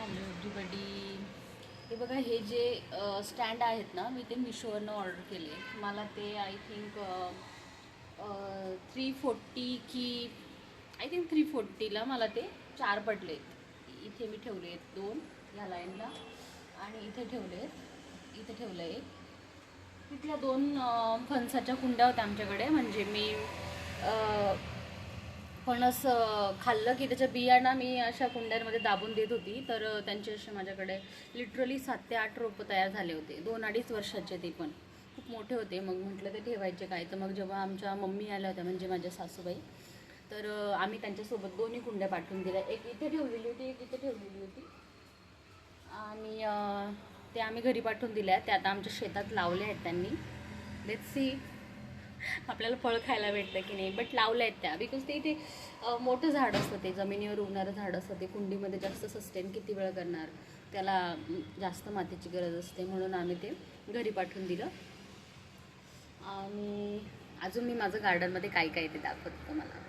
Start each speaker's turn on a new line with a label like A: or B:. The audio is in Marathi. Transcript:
A: Hello everybody. हे बघा, हे जे स्टँड आहेत ना, मी ते मिशोवरनं ऑर्डर केले. मला ते आय थिंक 340 की आय थिंक 340ला मला ते 4 पडले. इथे मी ठेवले आहेत 2 ह्या लाईनला, आणि इथे ठेवले आहेत, इथे ठेवलं एक. तिथल्या 2 फणसाच्या कुंड्या होत्या आमच्याकडे. म्हणजे मी फणस खाल्लं की त्याच्या बियाणा मी अशा कुंड्यांमध्ये दाबून देत होती. तर त्यांचे असे माझ्याकडे लिटरली 7 ते 8 रोपं तयार झाले होते. 2-2.5 वर्षाचे, ते पण खूप मोठे होते. मग म्हटलं ते ठेवायचे काय. तर मग जेव्हा आमच्या मम्मी आल्या होत्या, म्हणजे माझ्या सासूबाई, तर आम्ही त्यांच्यासोबत 2 कुंड्या पाठवून दिल्या. एक इथे ठेवलेली होती, एक इथे ठेवलेली होती, आणि ते आम्ही घरी पाठवून दिल्या. त्या आता आमच्या शेतात लावल्या आहेत त्यांनी. लेट्स सी आपल्याला फळ खायला भेटतं की नाही. बट लावलं आहेत त्या, बिकॉज ते इथे मोठं झाड असतं, ते जमिनीवर उगणारं झाड असतं. ते कुंडीमध्ये जास्त सस्टेन किती वेळ करणार, त्याला जास्त मातीची गरज असते. म्हणून आम्ही ते घरी पाठवून दिलं. आणि अजून मी माझं गार्डनमध्ये काय काय ते दाखवते तुम्हाला.